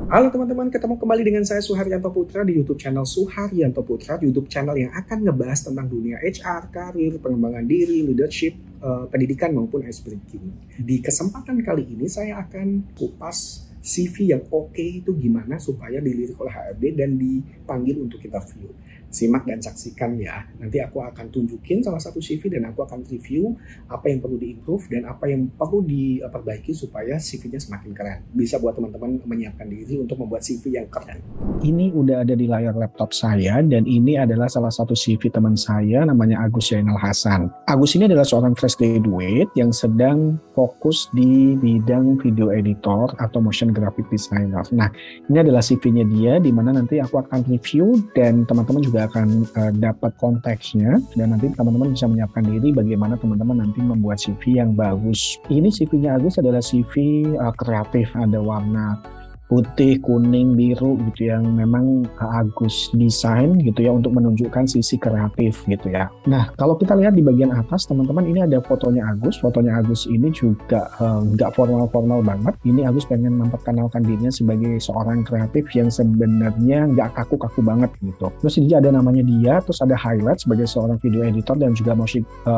Halo teman-teman, ketemu kembali dengan saya Suharyanto Putra di YouTube channel Suharyanto Putra, YouTube channel yang akan ngebahas tentang dunia HR, karir, pengembangan diri, leadership, pendidikan maupun speaking. Di kesempatan kali ini saya akan kupas CV yang oke itu gimana supaya dilirik oleh HRD dan dipanggil untuk interview. Simak dan saksikan ya. Nanti aku akan tunjukin salah satu CV dan aku akan review apa yang perlu diimprove dan apa yang perlu diperbaiki supaya CV-nya semakin keren. Bisa buat teman-teman menyiapkan diri untuk membuat CV yang keren. Ini udah ada di layar laptop saya dan ini adalah salah satu CV teman saya namanya Agus Zainal Hasan. Agus ini adalah seorang fresh graduate yang sedang fokus di bidang video editor atau motion graphic designer. Nah, ini adalah CV-nya dia di mana nanti aku akan review dan teman-teman juga akan dapat konteksnya dan nanti teman-teman bisa menyiapkan diri bagaimana teman-teman nanti membuat CV yang bagus. Ini CV-nya Agus adalah CV kreatif, ada warna putih, kuning, biru gitu yang memang Agus desain gitu ya untuk menunjukkan sisi kreatif gitu ya. Nah, kalau kita lihat di bagian atas teman-teman ini ada fotonya Agus. Fotonya Agus ini juga nggak formal-formal banget. Ini Agus pengen memperkenalkan dirinya sebagai seorang kreatif yang sebenarnya nggak kaku-kaku banget gitu. Terus ini ada namanya dia, terus ada highlight sebagai seorang video editor dan juga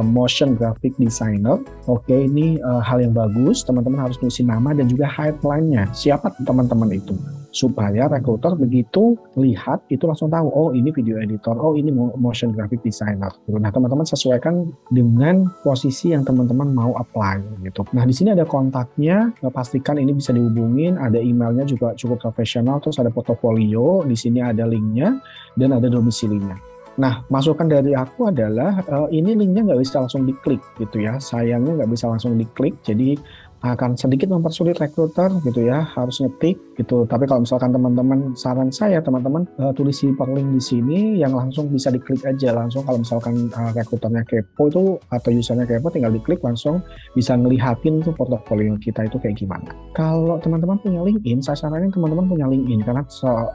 motion graphic designer. Oke, ini hal yang bagus. Teman-teman harus nulis nama dan juga headline-nya. Siapa teman-teman itu supaya recruiter begitu lihat itu langsung tahu oh ini video editor, oh ini motion graphic designer. Nah teman-teman sesuaikan dengan posisi yang teman-teman mau apply gitu. Nah di sini ada kontaknya, pastikan ini bisa dihubungin, ada emailnya juga cukup profesional, terus ada portofolio, di sini ada linknya dan ada domisilinya. Nah, masukan dari aku adalah ini linknya nggak bisa langsung diklik gitu ya. Sayangnya nggak bisa langsung diklik, jadi akan sedikit mempersulit recruiter gitu ya, harus ngetik gitu. Tapi kalau misalkan teman-teman, saran saya teman-teman tulis hyperlink di sini yang langsung bisa diklik aja langsung. Kalau misalkan recruiternya kepo itu atau usernya kepo, tinggal diklik langsung bisa ngelihatin tuh portofolio kita itu kayak gimana. Kalau teman-teman punya LinkedIn, saya saranin teman-teman punya LinkedIn karena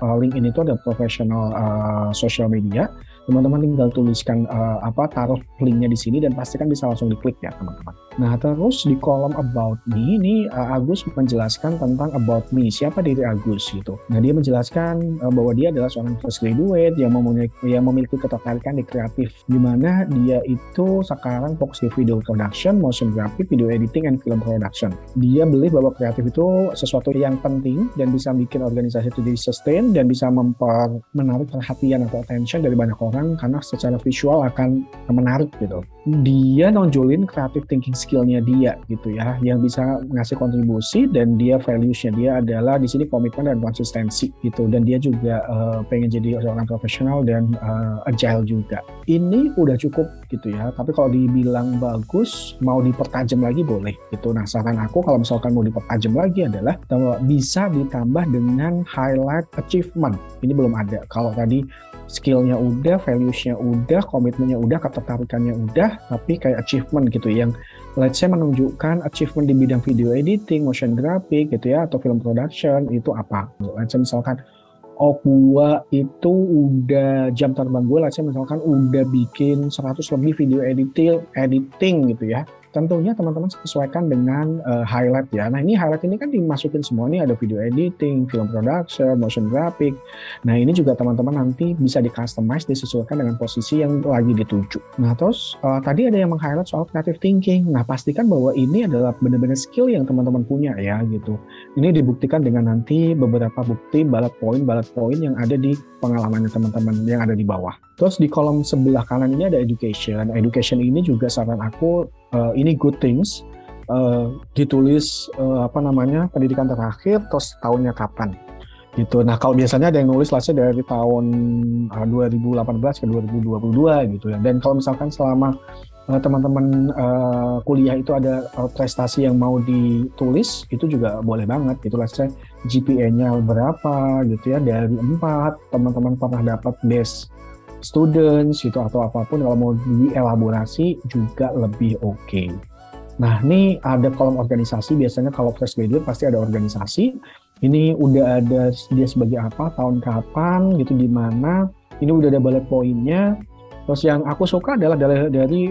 LinkedIn itu ada professional social media. Teman-teman tinggal tuliskan taruh linknya di sini dan pastikan bisa langsung diklik ya teman-teman. Nah terus di kolom about me ini Agus menjelaskan tentang about me, siapa diri Agus gitu. Nah dia menjelaskan bahwa dia adalah seorang fresh graduate yang memiliki ketertarikan di kreatif, di mana dia itu sekarang fokus di video production, motion graphic, video editing, and film production. Dia believe bahwa kreatif itu sesuatu yang penting dan bisa bikin organisasi itu jadi sustain dan bisa menarik perhatian atau attention dari banyak orang karena secara visual akan menarik gitu. Dia nonjolin creative thinking skill-nya dia gitu ya, yang bisa ngasih kontribusi dan dia values-nya dia adalah di sini komitmen dan konsistensi gitu, dan dia juga pengen jadi seorang profesional dan agile juga. Ini udah cukup gitu ya, tapi kalau dibilang bagus mau dipertajam lagi boleh gitu. Nah saran aku kalau misalkan mau dipertajam lagi adalah bisa ditambah dengan highlight achievement. Ini belum ada. Kalau tadi skill-nya udah, values-nya udah, komitmennya udah, ketertarikannya udah, tapi kayak achievement gitu yang let's say menunjukkan achievement di bidang video editing, motion graphic gitu ya, atau film production itu apa. Let's say misalkan gua itu udah jam terbang gue, let's say misalkan udah bikin 100 lebih video editing gitu ya. Tentunya teman-teman sesuaikan dengan highlight ya. Nah ini highlight ini kan dimasukin semua nih, ada video editing, film production, motion graphic. Nah ini juga teman-teman nanti bisa di-customize, disesuaikan dengan posisi yang lagi dituju. Nah terus tadi ada yang meng-highlight soal creative thinking. Nah pastikan bahwa ini adalah benar-benar skill yang teman-teman punya ya gitu. Ini dibuktikan dengan nanti beberapa bukti bullet point yang ada di pengalamannya teman-teman yang ada di bawah. Terus di kolom sebelah kanan ini ada education. Education ini juga saran aku ini good things, ditulis pendidikan terakhir terus tahunnya kapan gitu. Nah kalau biasanya ada yang nulis dari tahun 2018 ke 2022 gitu ya. Dan kalau misalkan selama teman-teman kuliah itu ada prestasi yang mau ditulis, itu juga boleh banget gitu. GPA-nya berapa gitu ya, dari 4 teman-teman pernah dapat best students gitu atau apapun, kalau mau dielaborasi juga lebih oke. Nah ini ada kolom organisasi, biasanya kalau fresh graduate pasti ada organisasi. Ini udah ada dia sebagai apa, tahun kapan gitu, di mana, ini udah ada bullet point-nya. Terus yang aku suka adalah dari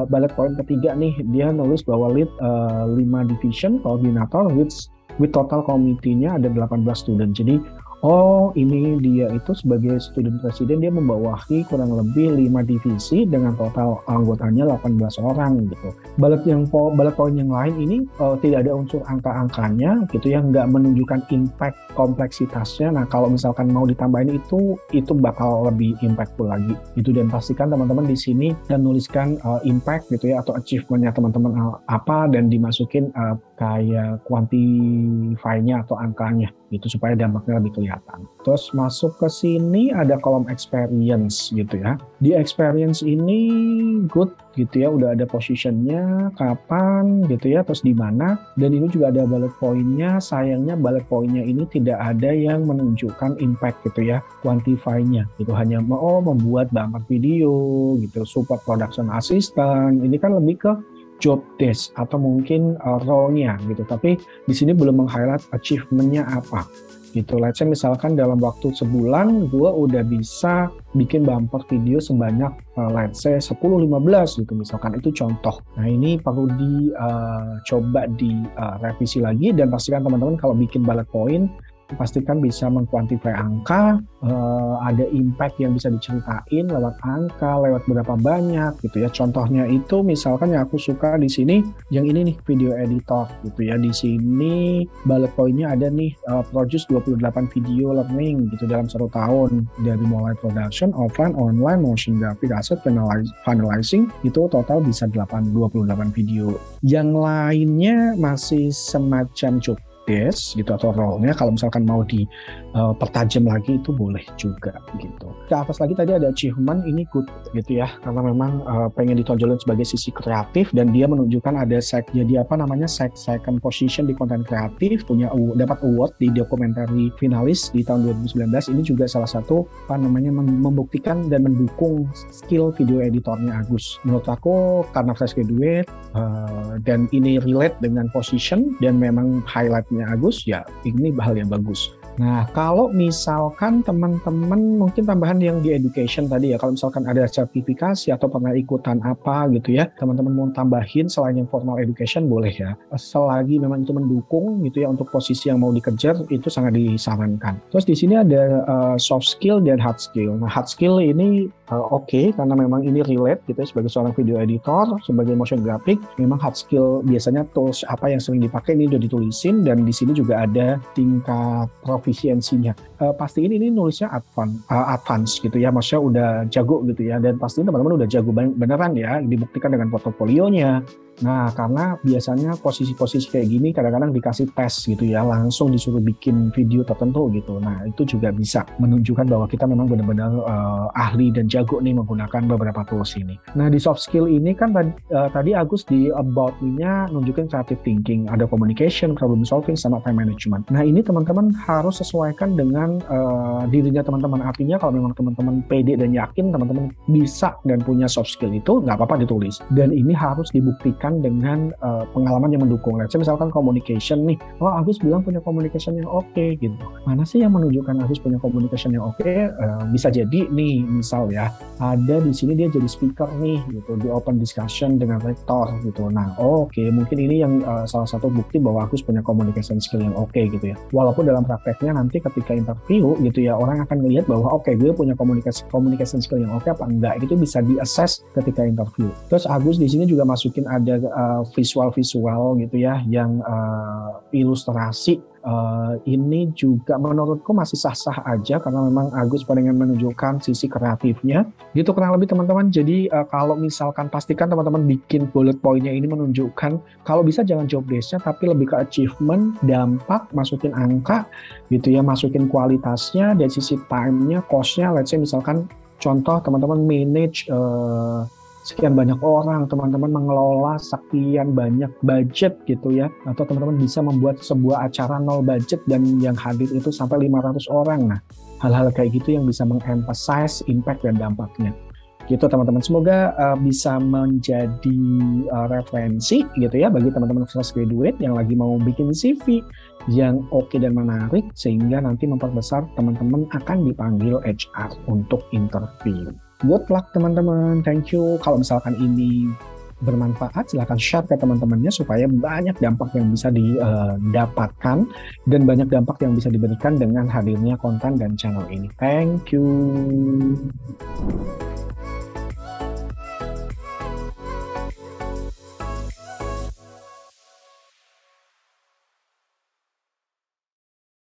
bullet point ketiga nih, dia nulis bahwa lead 5 division, koordinator, which with total committee-nya ada 18 student. Jadi oh, ini dia itu sebagai student presiden, dia membawahi kurang lebih 5 divisi dengan total anggotanya 18 orang gitu. Bullet point yang lain ini tidak ada unsur angka-angkanya gitu ya, nggak menunjukkan impact kompleksitasnya. Nah, kalau misalkan mau ditambahin itu bakal lebih impactful lagi. Itu, dan pastikan teman-teman di sini dan nuliskan impact gitu ya, atau achievement-nya teman-teman apa, dan dimasukin kayak quantify-nya atau angkanya gitu supaya dampaknya lebih kelihatan. Terus masuk ke sini ada kolom experience gitu ya. Di experience ini good gitu ya, udah ada positionnya, kapan gitu ya, terus di mana, dan ini juga ada bullet point-nya. Sayangnya bullet point-nya ini tidak ada yang menunjukkan impact gitu ya, quantify-nya gitu, hanya membuat bumper video gitu, support production assistant. Ini kan lebih ke job desk atau mungkin role-nya gitu, tapi di sini belum meng-highlight achievement-nya apa gitu. Let's say misalkan dalam waktu sebulan gue udah bisa bikin bumper video sebanyak let's say 10-15 gitu misalkan, itu contoh. Nah, ini perlu coba direvisi lagi, dan pastikan teman-teman kalau bikin bullet point pastikan bisa mengkuantify angka, ada impact yang bisa diceritain lewat angka, lewat berapa banyak gitu ya. Contohnya itu misalkan yang aku suka di sini, yang ini nih, video editor gitu ya. Di sini bullet point-nya ada nih, produce 28 video learning gitu dalam 1 tahun, dari mulai production, offline, online, motion graphic, asset, finalizing, itu total bisa 28 video. Yang lainnya masih semacam job desk gitu atau role-nya, kalau misalkan mau dipertajam lagi itu boleh juga gitu. Ke atas lagi tadi ada achievement, ini good gitu ya, karena memang pengen ditonjolin sebagai sisi kreatif, dan dia menunjukkan ada jadi second position di konten kreatif, dapat award di documentary finalis di tahun 2019. Ini juga salah satu membuktikan dan mendukung skill video editornya Agus. Menurut aku karena fresh graduate dan ini relate dengan position dan memang highlightnya Agus, ya ini hal yang bagus. Nah, kalau misalkan teman-teman mungkin tambahan yang di education tadi ya, kalau misalkan ada sertifikasi atau pernah ikutan apa gitu ya, teman-teman mau tambahin selain yang formal education boleh ya, selagi memang itu mendukung gitu ya untuk posisi yang mau dikejar, itu sangat disarankan. Terus di sini ada soft skill dan hard skill. Nah, hard skill ini oke, karena memang ini relate gitu ya, sebagai seorang video editor, sebagai motion graphic, memang hard skill biasanya tools apa yang sering dipakai ini udah ditulisin, dan di sini juga ada tingkat efisiensinya. Pastiin ini nulisnya advance gitu ya, maksudnya udah jago gitu ya, dan pastiin teman-teman udah jago beneran ya, dibuktikan dengan portofolionya. Nah, karena biasanya posisi-posisi kayak gini kadang-kadang dikasih tes gitu ya, langsung disuruh bikin video tertentu gitu. Nah, itu juga bisa menunjukkan bahwa kita memang benar-benar ahli dan jago nih menggunakan beberapa tools ini. Nah, di soft skill ini kan tadi Agus di about me-nya nunjukin creative thinking, ada communication, problem solving, sama time management. Nah, ini teman-teman harus sesuaikan dengan dirinya teman-teman. Artinya kalau memang teman-teman pede dan yakin teman-teman bisa dan punya soft skill itu, nggak apa-apa ditulis. Dan ini harus dibuktikan dengan pengalaman yang mendukung. Let's say misalkan communication nih, oh Agus bilang punya communication yang oke gitu. Mana sih yang menunjukkan Agus punya communication yang oke? Bisa jadi nih, misal ya, ada di sini dia jadi speaker nih gitu di open discussion dengan rektor gitu. Nah, oke, mungkin ini yang salah satu bukti bahwa Agus punya communication skill yang oke gitu ya. Walaupun dalam prakteknya nanti ketika interview gitu ya, orang akan melihat bahwa oke, gue punya communication skill yang oke apa enggak, itu bisa di-assess ketika interview. Terus Agus di sini juga masukin ada visual gitu ya, yang ilustrasi. Ini juga menurutku masih sah-sah aja, karena memang Agus pengen menunjukkan sisi kreatifnya gitu kurang lebih teman-teman. Jadi kalau misalkan pastikan teman-teman bikin bullet point-nya ini menunjukkan, kalau bisa jangan job desk-nya tapi lebih ke achievement, dampak, masukin angka gitu ya, masukin kualitasnya, dari sisi time-nya, cost-nya. Let's say misalkan contoh teman-teman manage sekian banyak orang, teman-teman mengelola sekian banyak budget gitu ya, atau teman-teman bisa membuat sebuah acara nol budget dan yang hadir itu sampai 500 orang. Nah, hal-hal kayak gitu yang bisa mengemphasize impact dan dampaknya gitu teman-teman. Semoga bisa menjadi referensi gitu ya bagi teman-teman fresh graduate yang lagi mau bikin CV yang oke dan menarik, sehingga nanti memperbesar teman-teman akan dipanggil HR untuk interview. Good luck teman-teman, thank you. Kalau misalkan ini bermanfaat, silahkan share ke teman-temannya supaya banyak dampak yang bisa didapatkan dan banyak dampak yang bisa diberikan dengan hadirnya konten dan channel ini. Thank you.